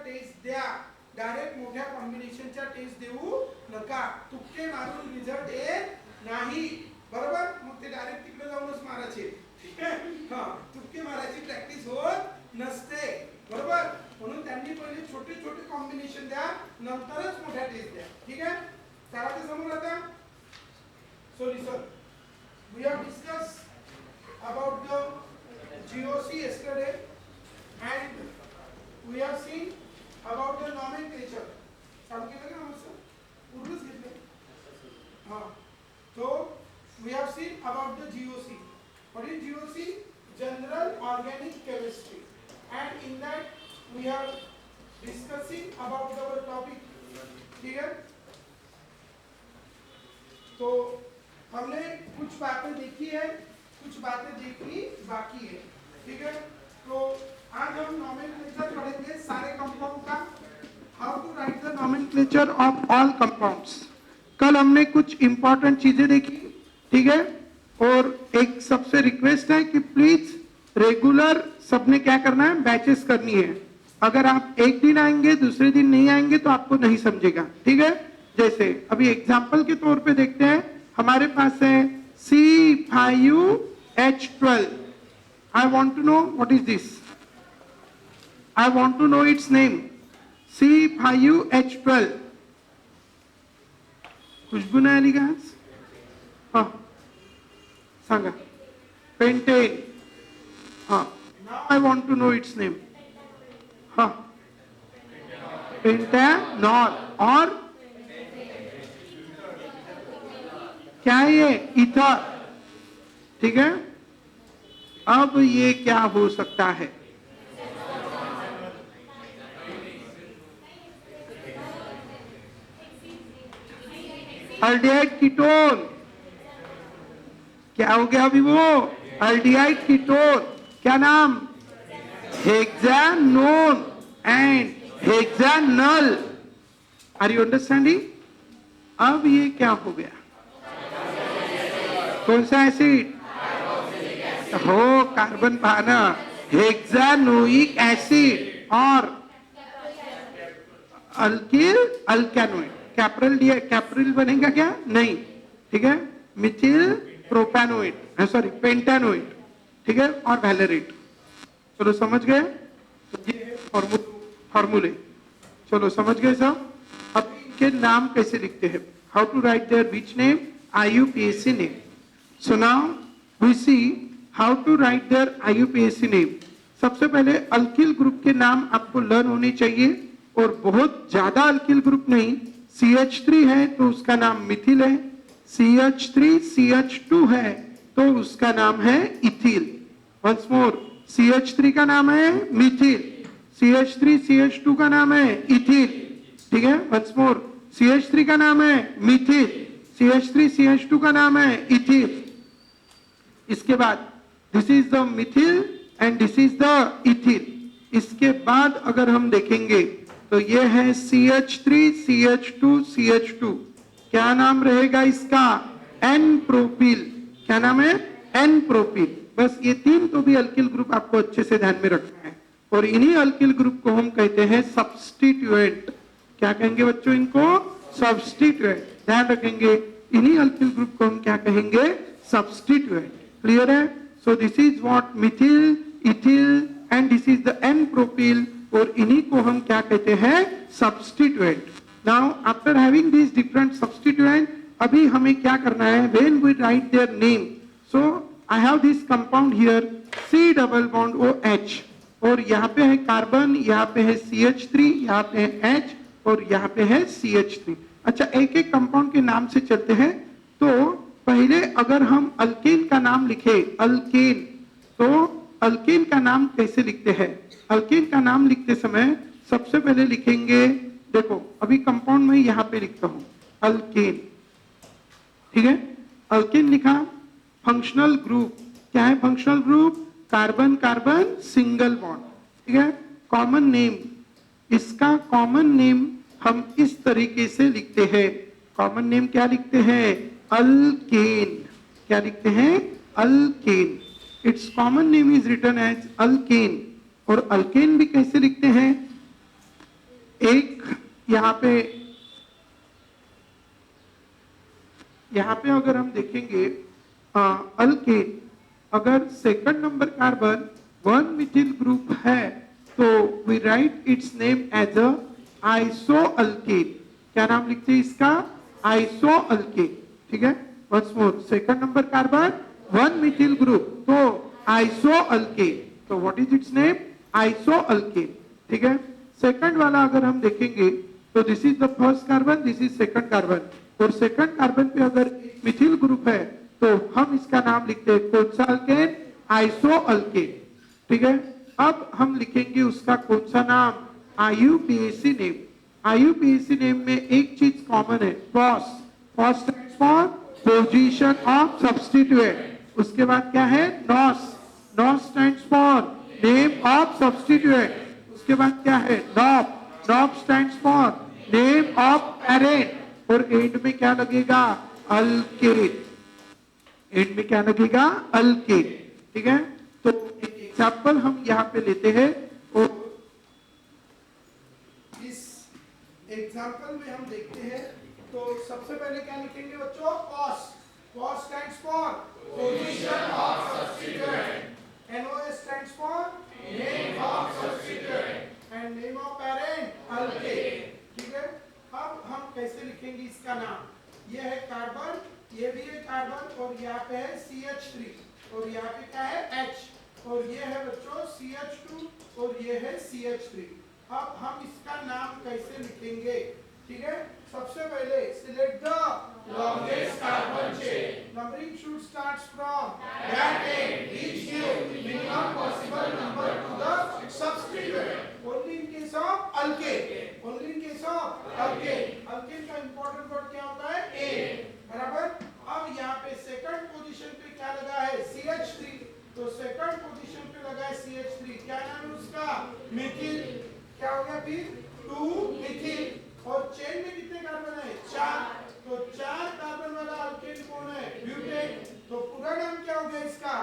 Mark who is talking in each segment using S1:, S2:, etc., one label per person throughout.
S1: Test द्या, direct मोठ्या कॉम्बिनेशनच्या test देऊ नका. तुक्के मारून रिझल्ट येत नाही, बरोबर. मग ते डायरेक्ट तिकडे जाऊनच मारायचे, ठीक आहे. हा, तुक्के मारायची प्रॅक्टिस होत नसते, बरोबर. म्हणून त्यांनी पहिले छोटे छोटे कॉम्बिनेशन द्या, नंतरच मोठ्या टेस्ट द्या, ठीक आहे. चला ते समोर आता. So listen, we have discussed about the GOC yesterday and we have seen about the nomenclature. चालू केलं का आमचं? पूर्णच घेतलं. हां, so we have seen about the GOC. What is GOC? General Organic Chemistry. And in that we are discussing about our topic. Clear? तो हमने कुछ बातें देखी है, कुछ बातें देखनी बाकी है, ठीक है. तो आज हम नॉमेनक्लेचर पढ़ेंगे सारे कंपाउंड का. How to write the nomenclature of all compounds. कल हमने कुछ इंपॉर्टेंट चीजें देखी, ठीक है. और एक सबसे रिक्वेस्ट है कि प्लीज रेगुलर सबने क्या करना है, बैचेस करनी है. अगर आप एक दिन आएंगे दूसरे दिन नहीं आएंगे तो आपको नहीं समझेगा, ठीक है. जैसे अभी एग्जाम्पल के तौर पे देखते हैं, हमारे पास है C5H12. I want to know what is this. I want to know its name. C5H12. खुशबू नाही आली का? हाँ, सांगा. पेंटेन. हाँ, now I want to know its name. हाँ, पेंटेनॉल. और क्या ये? ईथर, ठीक है. अब ये क्या हो सकता है? Aldehyde ketone. क्या हो गया अभी वो? Aldehyde ketone. क्या नाम? Hexanone and hexanal. Are you understanding? अब ये क्या हो गया? कौन सा एसिड? हो, कार्बन पाना. हेक्सानोइक एसिड और अल्किल अल्केनोइड. कैप्रिल बनेगा क्या? नहीं, ठीक है. मिथिल प्रोपेनोइड, सॉरी पेंटानोइड, ठीक है. और वैलेरेट. चलो समझ गए. ये फॉर्मूले चलो समझ गए सब. अब इनके नाम कैसे लिखते हैं? How to write their which name? IUPAC name. So now we see how to write their IUPAC name. सबसे पहले अल्किल ग्रुप के नाम आपको लर्न होने चाहिए, और बहुत ज्यादा अल्किल ग्रुप नहीं. CH3 है तो उसका नाम मिथिल है. CH3 CH2 है तो उसका नाम है इथिल. वंस मोर, CH3 का नाम है मिथिल, CH3 CH2 का नाम है इथिल, ठीक है. वंस मोर, CH3 का नाम है मिथिल, CH3 CH2 का नाम है इथिल. इसके बाद this is the Mithil and this is the ethyl. इसके बाद अगर हम देखेंगे तो ये है CH3 CH2 CH2. क्या नाम रहेगा इसका? N propyl. क्या नाम है? N propyl. बस ये तीन तो भी अल्किल ग्रुप आपको अच्छे से ध्यान में रखना है. और इन्हीं अल्किल ग्रुप को हम कहते हैं सब्स्टिट्यूएंट. क्या कहेंगे बच्चों इनको? सब्स्टिट्यूएंट. ध्यान रखेंगे, इन्हीं अल्किल ग्रुप को हम क्या कहेंगे? सब्स्टिट्यूएंट. क्लियर है? So this is what methyl, ethyl and this is the N propyl. और इन्हीं को हम क्या कहते हैं? Substituent. Now after having this different substituent, अभी हमें क्या करना है? When we write their name, so I have this compound here C double bond OH, और यहाँ पे है कार्बन, यहाँ पे है CH3, यहाँ पे है H और यहाँ पे है CH3. अच्छा, एक एक कंपाउंड के नाम से चलते हैं. तो पहले अगर हम अल्केन का नाम लिखे, अल्केन, तो अल्केन का नाम कैसे लिखते हैं? अल्केन का नाम लिखते समय सबसे पहले लिखेंगे, देखो अभी कंपाउंड में यहाँ पे लिखता हूं अल्केन, ठीक है. अल्केन लिखा. फंक्शनल ग्रुप क्या है? Functional group carbon carbon single bond, ठीक है. कॉमन नेम, इसका कॉमन नेम हम इस तरीके से लिखते हैं. कॉमन नेम क्या लिखते हैं? अल्केन. क्या लिखते हैं? Alkane. Its common name is written as alkane. और अल्केन भी कैसे लिखते हैं? एक यहाँ पे अगर हम देखेंगे अल्केन, अगर second number carbon 1 methyl group है तो we write its name as a iso alkane. क्या नाम लिखते हैं इसका? Iso alkane. ठीक है, once more, second number carbon 1 methyl group तो आइसो अल्केन, तो what is its name? Iso alkane. ठीक है, सेकंड वाला अगर हम देखेंगे तो this is the first carbon, this is second carbon, और सेकंड कार्बन पे अगर मिथिल ग्रुप है तो हम इसका नाम लिखते हैं कौन सा अल्केन? Iso alkane. ठीक है, अब हम लिखेंगे उसका कौन सा नाम? IUPAC name. आईयूपीएसी नेम में एक चीज कॉमन है, POS. POS stands for position of substituent. उसके बाद क्या है? NOS. NOS stands for name of substituent. उसके बाद क्या है? NOP. Knob stands for name of parent. और एंड में क्या लगेगा? अल्केन। एंड में क्या लगेगा? अल्केन। ठीक है, तो एग्जाम्पल हम यहाँ पे लेते हैं और इस एग्जाम्पल में हम देखते हैं। तो सबसे पहले क्या लिखेंगे बच्चों? Pos. POS stands for position of substituent. N O S stands for name of substituent and name of parent alkane. ठीक है, अब हम कैसे लिखेंगे इसका नाम? ये है कार्बन, ये भी है कार्बन, और यहाँ पे है CH3 और यहाँ पे क्या है? H, और ये है बच्चों CH2 और ये है CH3। अब हम इसका नाम कैसे लिखेंगे? ठीक है, सबसे पहले select the longest carbon chain. Numbering should start from that and which give minimum possible number to the substituent. Only in case of alkane. Only in case of alkane. Alkane का इंपॉर्टेंट वर्ड क्या होता है? ए। बराबर। अब यहाँ पे second position पे क्या लगा है? CH3, तो सेकंड पोजीशन पे लगा है CH3। क्या नाम है उसका? मिथिल। क्या हो गया फिर? 2 मिथिल। और चेन में कितने कार्बन है? 4, तो 4 कार्बन वाला अल्केन कौन है? ब्यूटेन। तो पूरा नाम क्या हो गया इसका?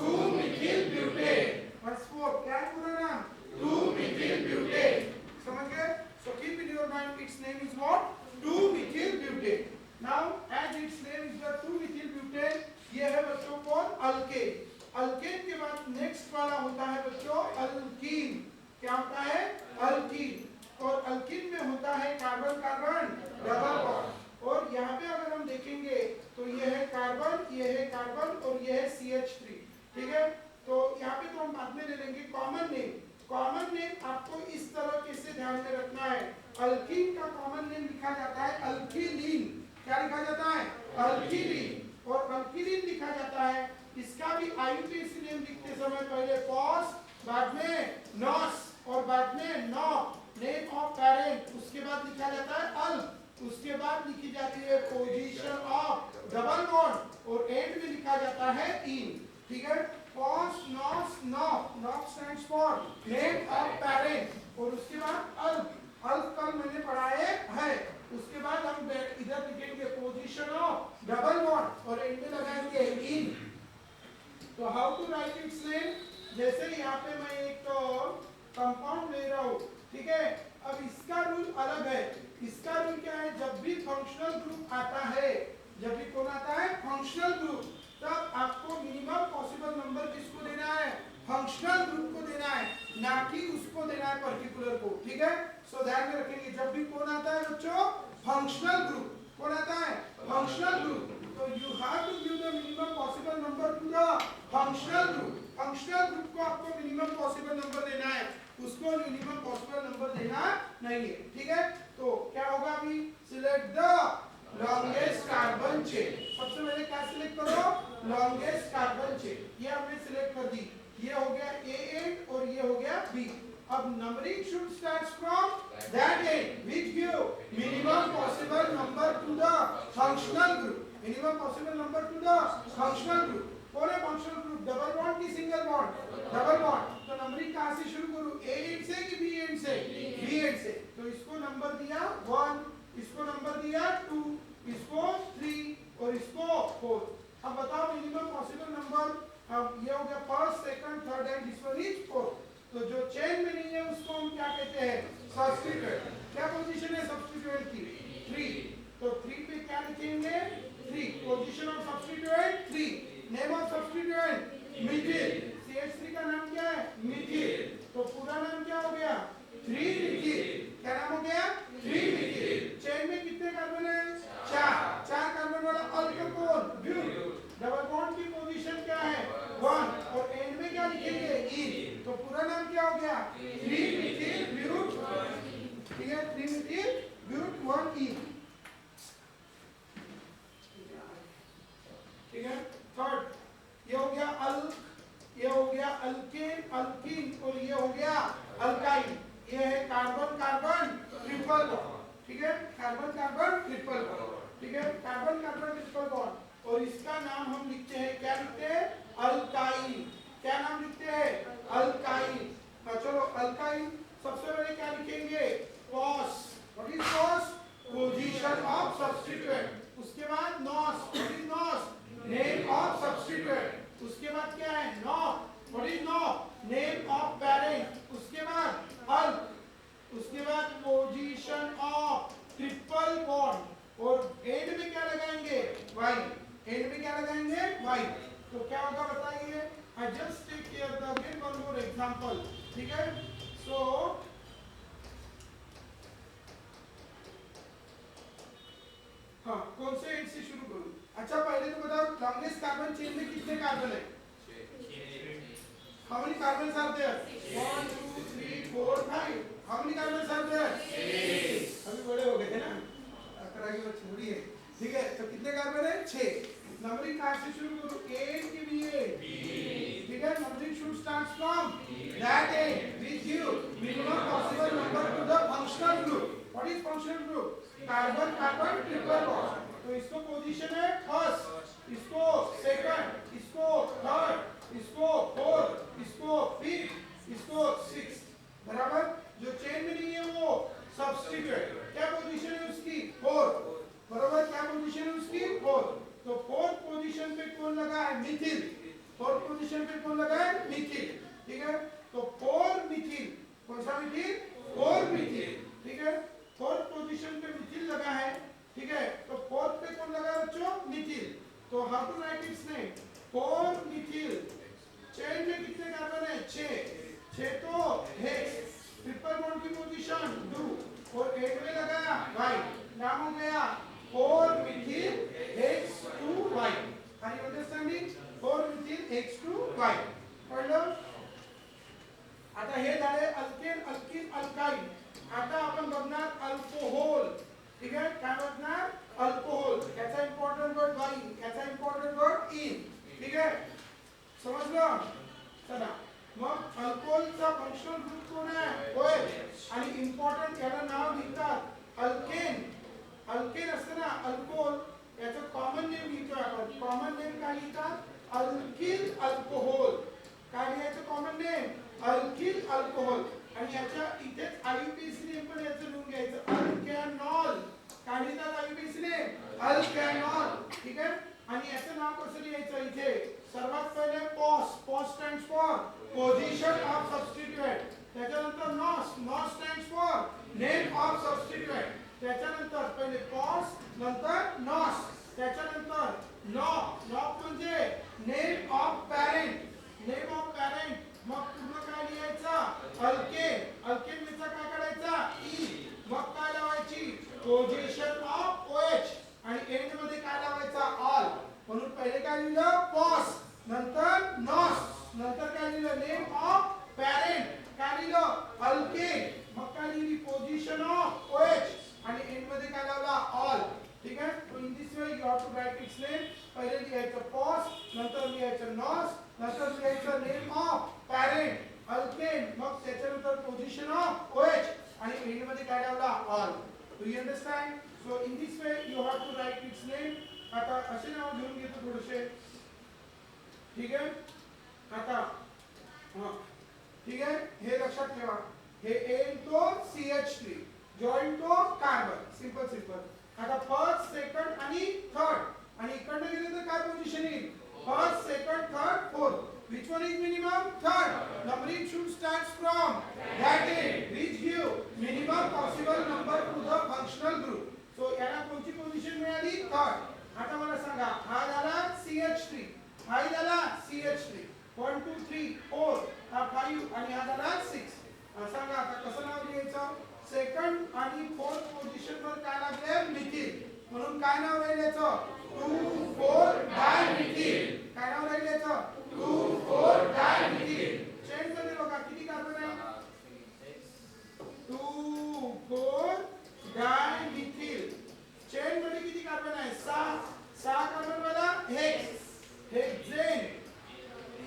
S1: 2 मिथिल ब्यूटेन। क्या है पूरा नाम? 2 मिथिल ब्यूटेन। समझ गए? So keep in your mind its name is what? 2 methyl butane. Now as its name is the 2 methyl butane, ये है बच्चों कौन? अल्केन। अल्केन के बाद नेक्स्ट वाला होता है बच्चों अल्कीन। क्या होता है? अल्कीन। और अल्कीन में होता है कार्बन कार्बन डबल बॉन्ड। और यहाँ पे अगर हम देखेंगे तो ये है कार्बन, ये है कार्बन और ये है CH3। ठीक है, तो यहाँ पे तो हम बाद में ले लेंगे कॉमन नेम। कॉमन नेम आपको इस तरह के से ध्यान में रखना है। अल्कीन का कॉमन नेम लिखा जाता है अल्कीलीन। क्या लिखा जाता है? अल्कीलीन। और अल्कीलीन लिखा जाता है, इसका भी आईयूपीएसी नेम लिखते समय पहले पॉस, बाद में नॉस और बाद में नॉप, नेम ऑफ पेरेंट, उसके बाद लिखा जाता है अल, उसके बाद लिखी जाती है पोजीशन ऑफ डबल बॉन्ड और एंड में लिखा जाता है इन। ठीक है, pos nos nop, knob stands for name of parent और उसके बाद अल, अल कल मैंने पढ़ाए है। उसके बाद हम इधर लिखेंगे पोजीशन ऑफ डबल बॉन्ड और एंड में लगाएंगे इन। तो how to write its name? जैसे यहाँ पे मैं एक कंपाउंड ले रहा हूँ, ठीक है, अब इसका रूल अलग है। इसका रूल क्या है? जब भी फंक्शनल ग्रुप आता है, जब भी कौन आता है? फंक्शनल ग्रुप, तब आपको मिनिमम पॉसिबल नंबर किसको देना है? फंक्शनल ग्रुप को देना है, ना कि उसको देना है पर्टिकुलर को। ठीक है, सो ध्यान में रखेंगे जब भी कौन आता है बच्चों? Functional group. कौन आता है? Functional group. तो you have to give the minimum possible number to the functional group. Functional group को आपको मिनिमम पॉसिबल नंबर देना है, उसको मिनिमम पॉसिबल नंबर देना नहीं है। ठीक है, तो क्या होगा? अभी select the longest carbon chain. सबसे पहले क्या सिलेक्ट करो? Longest carbon chain. ये हमने सिलेक्ट कर दी। ये हो गया A8 और ये हो गया B। अब numbering should start from that and which give minimum possible number to the functional group. Minimum possible number to the functional group. कौन है फंक्शनल ग्रुप? डबल बॉन्ड की सिंगल बॉन्ड? Double bond. तो numbering कहां से शुरू करूं? A and से कि B एंड से? B एंड से। तो इसको नंबर दिया 1, इसको नंबर दिया 2, इसको 3 और इसको 4। अब बताओ मिनिमम पॉसिबल नंबर। अब ये हो गया first, second, third and this one is fourth. तो जो चेन में नहीं है उसको हम क्या कहते हैं? सब्स्टिट्यूएंट। क्या पोजीशन है सब्स्टिट्यूएंट की 3, तो 3 पे क्या लिखेंगे 3, position of substituent 3, name of substituent Mithil, CH3 का नाम क्या है मिथिल, तो पूरा नाम क्या हो गया 3 मिथिल, क्या नाम हो गया 3 मिथिल। चेन में कितने कार्बन है 4 कार्बन वाला अल्कोहल ब्यूट, डबल बॉन्ड की पोजीशन क्या है 1 और एंड में क्या लिखेंगे इन, तो पूरा नाम क्या हो गया 3 मिथिल ब्यूट, ठीक है 3 मिथिल ब्यूट 1 इन, ठीक है। थर्ड ये हो गया ये हो गया अल्केन अल्कीन और ये हो गया अल्काइन, ये है कार्बन कार्बन ट्रिपल बॉन्ड, ठीक है कार्बन कार्बन ट्रिपल बॉन्ड, ठीक है कार्बन कार्बन ट्रिपल बॉन्ड, और इसका नाम हम लिखते हैं क्या लिखते हैं अल्काइन, क्या नाम लिखते हैं अल्काइन। चलो अल्काइन सबसे पहले क्या लिखेंगे POS, what is POS position of substituent, उसके बाद NOS, what is NOS name of substituent, उसके बाद क्या है NOC, what is NOC name of parent, उसके बाद अल्क, उसके बाद पोजीशन ऑफ ट्रिपल बॉन्ड, और एंड में क्या लगाएंगे वाई, एंड में क्या लगाएंगे वाई, तो क्या होगा बताइए। I just take care the give one more example, ठीक है। सो हाँ कौन से एंड से शुरू करूं, अच्छा पहले तो बताओ लॉन्गेस्ट कार्बन चेन में कितने कार्बन है, how many carbon are there 1 2 3 4 5, how many carbon are there 6, अभी बड़े हो गए थे ना 11 की बात छोड़ी है, ठीक है तो कितने कार्बन है 6, नंबरिंग कहां से शुरू करूं A के लिए B, ठीक है numbering should start from that and which give minimum possible number to the functional group, what is functional group carbon carbon triple bond, तो इसको पोजीशन है फर्स्ट, इसको सेकंड, इसको थर्ड, इसको फोर्थ, इसको फिफ्थ, इसको सिक्स्थ, बराबर। जो चेन में नहीं है वो सब्स्टिट्यूएंट, क्या पोजीशन है उसकी फोर्थ, बराबर क्या पोजीशन है उसकी फोर्थ, तो फोर्थ पोजीशन पे कौन लगा है मिथिल, फोर्थ पोजीशन पे कौन लगा है मिथिल, ठीक है तो 4 मिथिल, कौन सा मिथिल 4 मिथिल, ठीक है फोर्थ पोजीशन पे मिथिल लगा है, ठीक है तो फोर्थ पे कौन लगा बच्चों मिथिल, तो how to write its name 4 methyl, chain में कितने कार्बन है 6 तो हेक्स, ट्रिपल बॉन्ड की पोजीशन 2 और एंड में लगाया वाई, नाम हो गया 4 methyl hex 2 yne, are you understanding 4 methyl hex 2 yne, कळलं। आता हे झाले अल्केन अल्कीन अल्काइन, आता आपण बघणार अल्कोहोल, ठीक आहे काय बघणार अल्कोहोल, याचा इम्पॉर्टंट वर्ड वाईन, याचा इम्पॉर्टंट वर्ड इन, ठीक आहे समजलं। चला मग अल्कोहोलचा फंक्शनल ग्रुप कोण आहे OH, आणि इम्पॉर्टंट याला नाव लिहितात अल्केन, अल्केन असतं ना अल्कोहोल, याचं कॉमन नेम लिहितो आपण, कॉमन नेम काय लिहितात अल्किल अल्कोहोल, काय लिहायचं कॉमन नेम अल्किल अल्कोहोल, आणि याच्या इथेच आययुपीएसी नेम पण याचं लिहून घ्यायचं अल्कॅनॉल, काय लिहितात आययुपीएसी नेम अल्कॅनॉल, ठीक आहे आणि याचं नाव कसं लिहायचं इथे सर्वात पहिले POS, POS stands for position of substituent, त्याच्यानंतर NOS, NOS stands for name of substituent, त्याच्यानंतर पहिले पॉस नंतर नॉस, त्याच्यानंतर नॉक, नॉक म्हणजे name of parent, name of parent, मग पूर्ण काय लिहायचं अल्केन, अल्केन चा काय काढायचा ई, मग काय लावायची पोझिशन ऑफ OH आणि एंड मध्ये काय लावायचा ऑल, म्हणून पहिले काय लिहिलं पॉस, नंतर नॉस, नंतर काय लिहिलं नेम ऑफ पॅरेंट, काय लिहिलं अल्केन, मग काय लिहिली पोझिशन ऑफ OH आणि एंड मध्ये काय लावला ऑल, ठीक आहे। तो in this way you have to write its name, पहिले लिहायचं पॉस, नंतर लिहायचं नॉस, नंतर लिहायचं नेम ऑफ पॅरेंट अल्केन, मग त्याच्यानंतर पोझिशन ऑफ OH आणि एंड मध्ये काय लावला ol, do you understand. So in this way you have to write its name, आता असे नाव घेऊन घेतो थोडेसे, ठीक आहे आता हां ठीक आहे हे लक्षात ठेवा, हे एन तो CH3 जॉइन तो कार्बन, सिंपल सिंपल। आता फर्स्ट सेकंड आणि थर्ड, आणि इकडनं गेले तर काय पोझिशन येईल first second third fourth, which one is minimum minimum third. Numbering should start from that end, which give minimum possible number to the functional group. So याला कोणती पोझिशन मिळाली? थर्ड. आता मला सांगा, हा झाला CH3, हा झाला CH3, 1 2 3 4, हा 5 आणि हा झाला 6. सांगा आता कसं नाव लिहायचं? सेकंड आणि फोर्थ पोझिशन वर काय लागले? मिथिल. म्हणून काय नाव राहील याचं? 2,4 डायमिथिल. काय नाव राहील याचं? 2,4 डायमिथिल. चेंज करते बघा, किती कार्बन आहे? 2,4 डायमिथिल. चेन मध्ये किती कार्बन आहे? 6 कार्बन वाला हेक्सेन.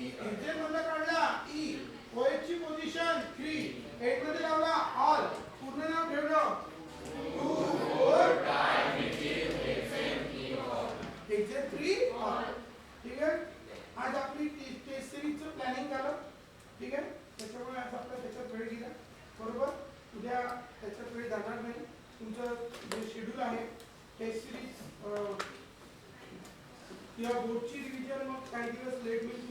S1: हेक्सेन मधला काढला E. OH ची पोझिशन 3. 8 मध्ये लावला ऑल. पूर्ण नाव ठेवलं 2,4 डायमिथिल हेक्सेन 3 ऑल. ठीक आहे. आज आपली टेस्ट सिरीजचं प्लॅनिंग झालं. ठीक आहे. त्याच्यामुळे आज आपला त्याच्यात वेळ गेला. बरोबर. उद्या त्याच्यात वेळ जाणार नाही. तुमचं जे शेड्यूल आहे टेस्ट सिरीज किंवा बोर्डची रिव्हिजन मग काही दिवस लेट होईल.